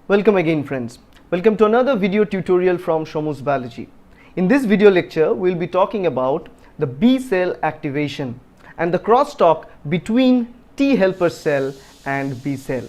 Welcome again friends. Welcome to another video tutorial from Shomu's Biology. In this video lecture, we will be talking about the B cell activation and the crosstalk between T helper cell and B cell.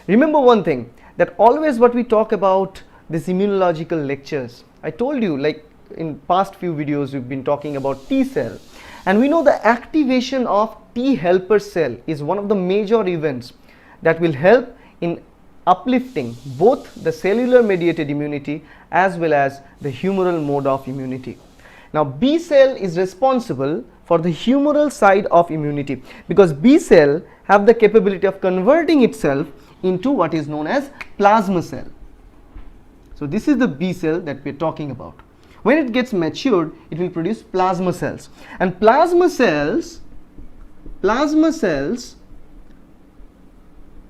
Remember one thing, that always what we talk about these immunological lectures, I told you like in past few videos we've been talking about T cell, and we know the activation of T helper cell is one of the major events that will help in uplifting both the cellular mediated immunity as well as the humoral mode of immunity. Now B cell is responsible for the humoral side of immunity because B cell have the capability of converting itself into what is known as plasma cell. So this is the B cell that we are talking about. When it gets matured, it will produce plasma cells, and plasma cells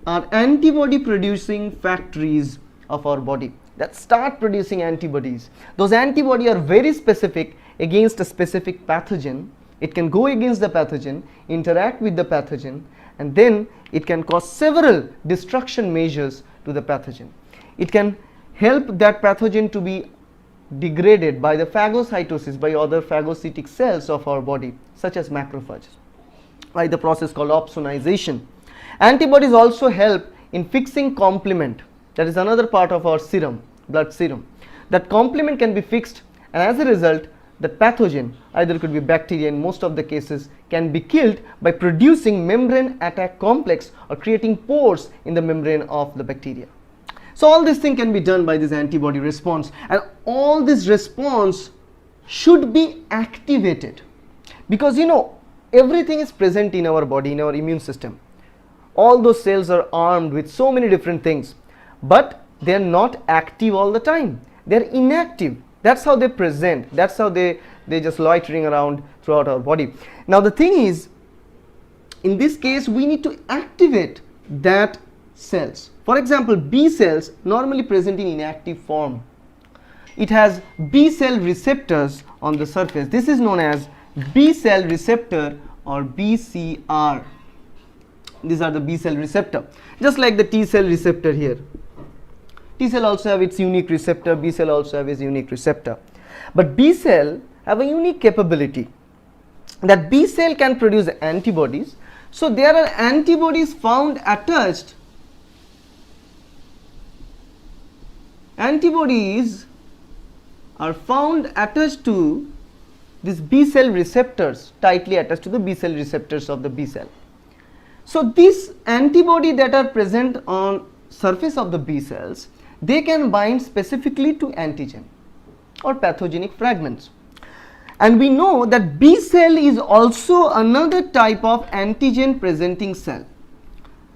are antibody producing factories of our body that start producing antibodies. Those antibodies are very specific against a specific pathogen. It can go against the pathogen, interact with the pathogen, and then it can cause several destruction measures to the pathogen. It can help that pathogen to be degraded by the phagocytosis, by other phagocytic cells of our body such as macrophages, by the process called opsonization. Antibodies also help in fixing complement, that is another part of our serum, blood serum. That complement can be fixed, and as a result that pathogen, either it could be bacteria in most of the cases, can be killed by producing membrane attack complex or creating pores in the membrane of the bacteria. So all this thing can be done by this antibody response, and all this response should be activated because everything is present in our body, in our immune system. All those cells are armed with so many different things, but they are not active all the time. They are inactive. That's how they present. That's how they're just loitering around throughout our body. Now the thing is, in this case, we need to activate that cells. For example, B cells normally present in inactive form. It has B cell receptors on the surface. This is known as B cell receptor or BCR. These are the B cell receptor, just like the T cell receptor here. T cell also have its unique receptor, B cell also have its unique receptor. But B cell have a unique capability that B cell can produce antibodies. So there are antibodies found attached. Antibodies are found attached to these B cell receptors, tightly attached to the B cell receptors of the B cell. So these antibody that are present on surface of the B cells, they can bind specifically to antigen or pathogenic fragments. And we know that B cell is also another type of antigen presenting cell.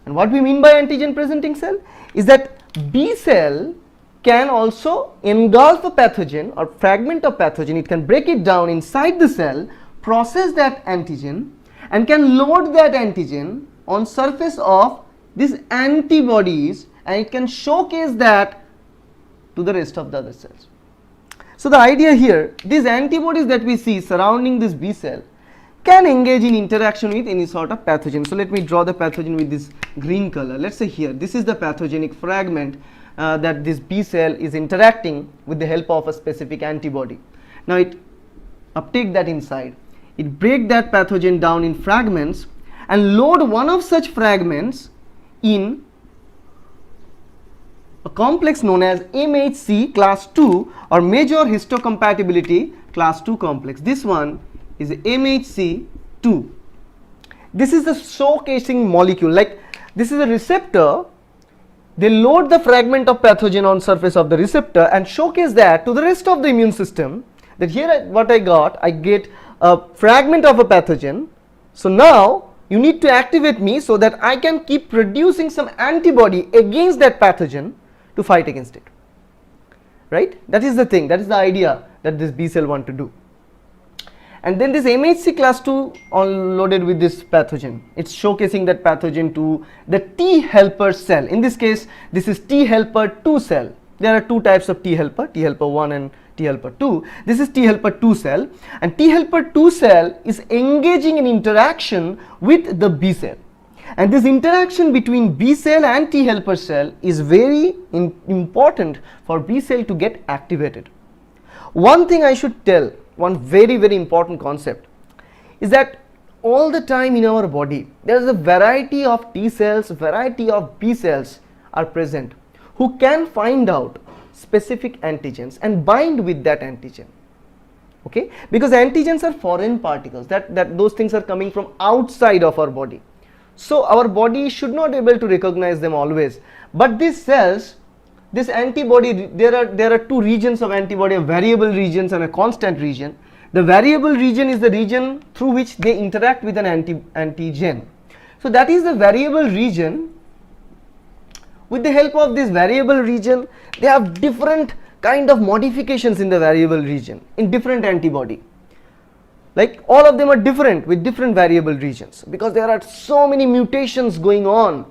And what we mean by antigen presenting cell is that B cell can also engulf a pathogen or fragment of pathogen. It can break it down inside the cell, process that antigen, and can load that antigen on surface of these antibodies, and it can showcase that to the rest of the other cells. So the idea here, these antibodies that we see surrounding this B cell can engage in interaction with any sort of pathogen. So let me draw the pathogen with this green color. Let's say here, this is the pathogenic fragment that this B cell is interacting with the help of a specific antibody. Now it uptake that inside, it break that pathogen down in fragments and load one of such fragments in a complex known as MHC class 2 or major histocompatibility class 2 complex. This one is MHC 2. This is the showcasing molecule, like this is a receptor. They load the fragment of pathogen on surface of the receptor and showcase that to the rest of the immune system, that here what I get a fragment of a pathogen. So now you need to activate me so that I can keep producing some antibody against that pathogen to fight against it, right? That is the thing, that is the idea that this B cell want to do. And then this MHC class 2 loaded with this pathogen, it's showcasing that pathogen to the T helper cell. In this case, this is T helper 2 cell. There are two types of T helper 1 and T helper 2. This is T helper 2 cell, and T helper 2 cell is engaging in interaction with the B cell. And this interaction between B cell and T helper cell is very important for B cell to get activated. One thing I should tell, one very important concept, is that all the time in our body there is a variety of T cells, variety of B cells are present who can find out specific antigens and bind with that antigen. Okay, because antigens are foreign particles, that those things are coming from outside of our body. So our body should not be able to recognize them always. But these cells, this antibody, there are two regions of antibody, a variable regions and a constant region. The variable region is the region through which they interact with an antigen. So that is the variable region. With the help of this variable region, they have different kind of modifications in the variable region in different antibody. Like all of them are different with different variable regions, because there are so many mutations going on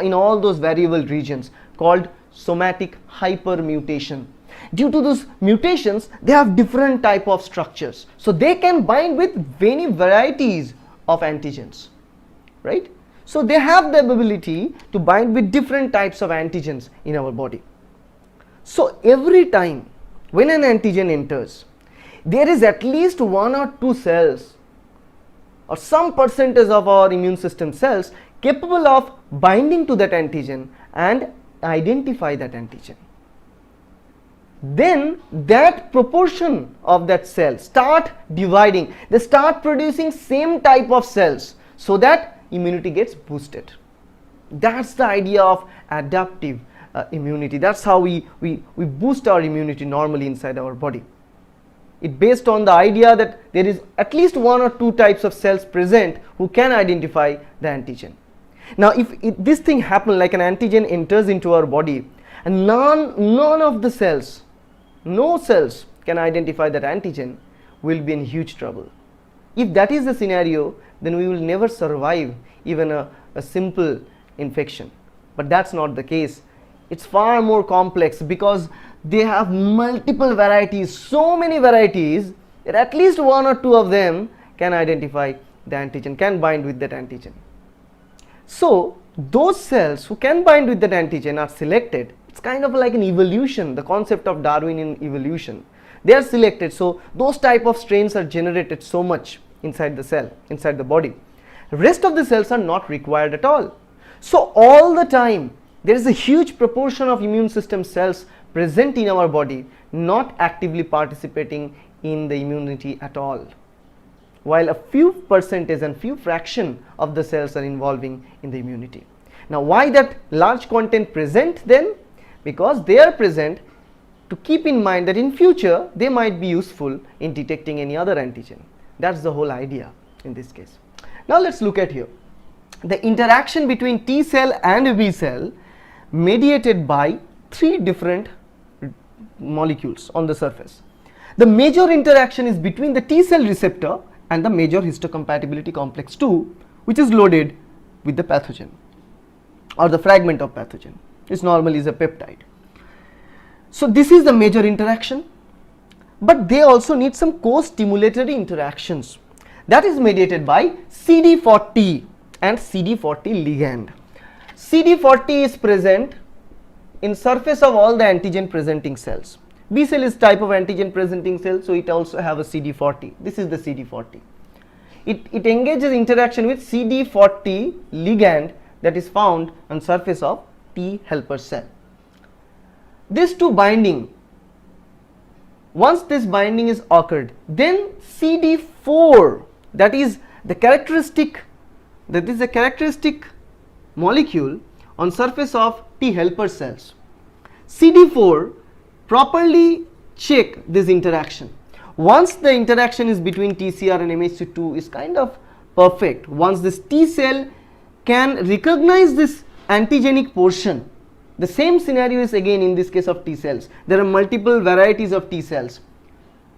in all those variable regions called somatic hypermutation. Due to those mutations, they have different type of structures, so they can bind with many varieties of antigens, right? So they have the ability to bind with different types of antigens in our body. So every time when an antigen enters, there is at least one or two cells or some percentage of our immune system cells capable of binding to that antigen and identify that antigen. Then that proportion of that cell start dividing, they start producing same type of cells, so that immunity gets boosted. That's the idea of adaptive immunity. That's how we boost our immunity normally inside our body. It based on the idea that there is at least one or two types of cells present who can identify the antigen. Now if this thing happens, like an antigen enters into our body and none of the cells, no cells can identify that antigen, will be in huge trouble. If that is the scenario, then we will never survive even a simple infection. But that's not the case. It's far more complex, because they have multiple varieties, so many varieties that at least one or two of them can identify the antigen, can bind with that antigen. So those cells who can bind with that antigen are selected. It's kind of like an evolution, the concept of Darwinian evolution. They are selected, so those type of strains are generated so much inside the cell, inside the body. Rest of the cells are not required at all. So all the time there is a huge proportion of immune system cells present in our body not actively participating in the immunity at all, while a few percentage and few fraction of the cells are involving in the immunity. Now why that large content present then? Because they are present to keep in mind that in future they might be useful in detecting any other antigen. That's the whole idea in this case. Now let's look at here the interaction between T cell and B cell mediated by three different molecules on the surface. The major interaction is between the T cell receptor and the major histocompatibility complex 2, which is loaded with the pathogen or the fragment of pathogen. This normally is a peptide. So this is the major interaction, but they also need some co-stimulatory interactions that is mediated by CD40 and CD40 ligand. CD40 is present in surface of all the antigen presenting cells. B cell is type of antigen presenting cell, so it also have a CD40. This is the CD40. It engages interaction with CD40 ligand that is found on surface of T helper cell. These two binding, once this binding is occurred, then CD4, that is the characteristic molecule on surface of T helper cells. CD4 properly check this interaction. Once the interaction is between TCR and MHC2 is kind of perfect, once this T cell can recognize this antigenic portion, the same scenario is again in this case of T cells. There are multiple varieties of T cells.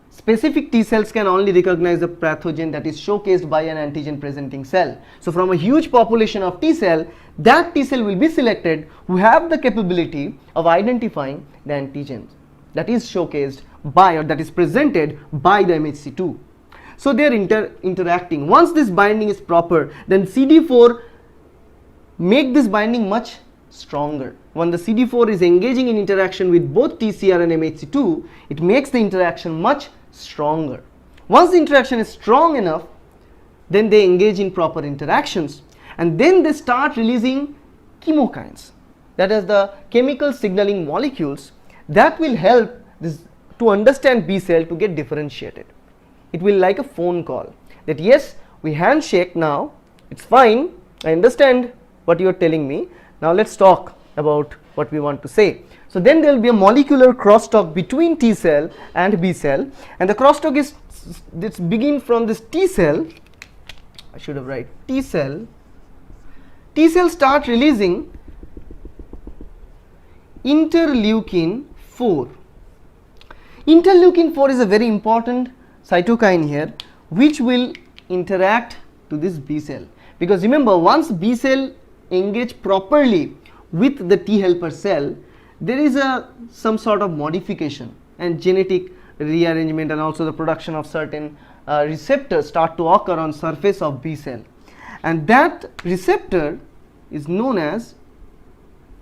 Specific T cells can only recognize the pathogen that is showcased by an antigen presenting cell. So from a huge population of T cell, that T cell will be selected who have the capability of identifying the antigens that is showcased by or that is presented by the MHC2. So they are interacting. Once this binding is proper, then CD4 make this binding much stronger. When the CD4 is engaging in interaction with both TCR and MHC2, it makes the interaction much stronger. Once the interaction is strong enough, then they engage in proper interactions, and then they start releasing chemokines, that is the chemical signaling molecules that will help this to understand B cell to get differentiated. It will like a phone call that yes, we handshake now, it's fine, I understand what you are telling me, now let's talk about what we want to say. So then there will be a molecular crosstalk between T cell and B cell, and the crosstalk is this begin from this T cell. I should have write T cell. T cell start releasing interleukin 4. Interleukin 4 is a very important cytokine here, which will interact to this B cell, because remember, once B cell engage properly with the T helper cell, there is some sort of modification and genetic rearrangement, and also the production of certain receptors start to occur on surface of B cell, and that receptor is known as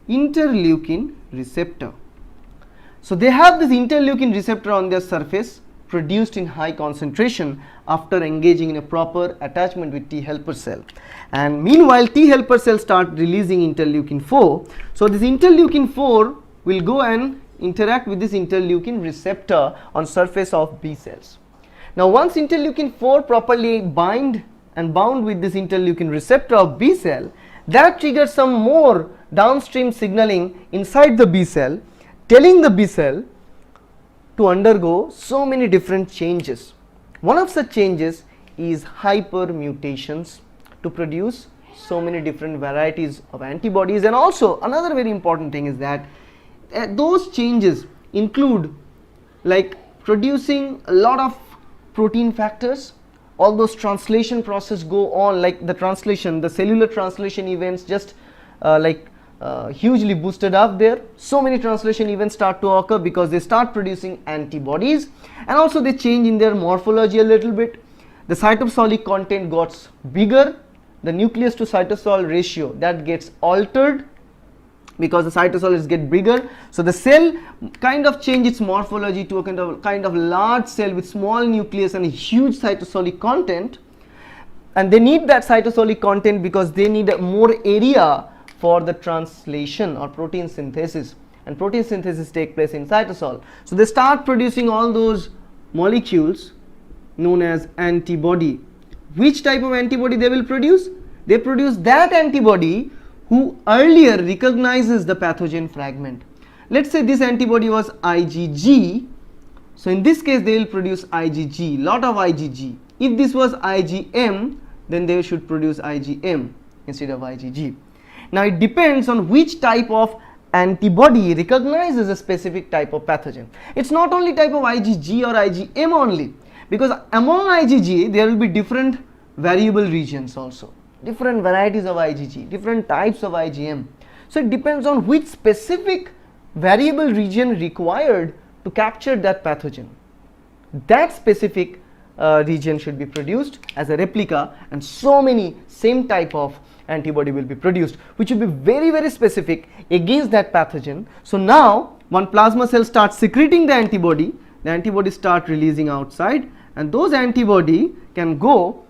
interleukin receptor. So they have this interleukin receptor on their surface produced in high concentration after engaging in a proper attachment with T helper cell, and meanwhile T helper cell start releasing interleukin 4. So this interleukin 4 will go and interact with this interleukin receptor on surface of B cells. Now once interleukin 4 properly bound with this interleukin receptor of B cell, that triggers some more downstream signaling inside the B cell, telling the B cell to undergo so many different changes. One of such changes is hypermutations to produce so many different varieties of antibodies, and also another very important thing is that those changes include like producing a lot of protein factors. All those translation process go on, like the cellular translation events just hugely boosted up there. So many translation events start to occur because they start producing antibodies, and also they change in their morphology a little bit. The cytosolic content gets bigger, the nucleus to cytosol ratio that gets altered because the cytosol get bigger. So the cell kind of change its morphology to a kind of large cell with small nucleus and a huge cytosolic content, and they need that cytosolic content because they need more area for the translation or protein synthesis, and protein synthesis take place in cytosol. So they start producing all those molecules known as antibody. Which type of antibody they will produce? They produce that antibody who earlier recognizes the pathogen fragment. Let's say this antibody was IgG, so in this case they will produce IgG, lot of IgG. If this was IgM, then they should produce IgM instead of IgG. Now it depends on which type of antibody recognizes a specific type of pathogen. It's not only type of IgG or IgM only, because among IgG there will be different variable regions also, different varieties of IgG, different types of IgM. So it depends on which specific variable region required to capture that pathogen. That specific region should be produced as a replica, and so many same type of antibody will be produced, which will be very, very specific against that pathogen. So now one plasma cell starts secreting the antibody start releasing outside, and those antibody can go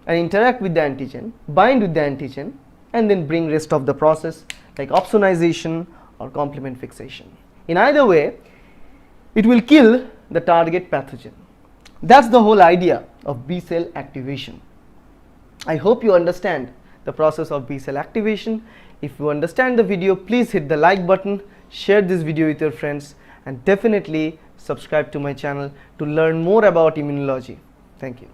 and interact with the antigen, bind with the antigen, and then bring rest of the process like opsonization or complement fixation. In either way, it will kill the target pathogen. That's the whole idea of B cell activation. I hope you understand the process of B cell activation. If you understand the video, please hit the like button, share this video with your friends, and definitely subscribe to my channel to learn more about immunology. Thank you.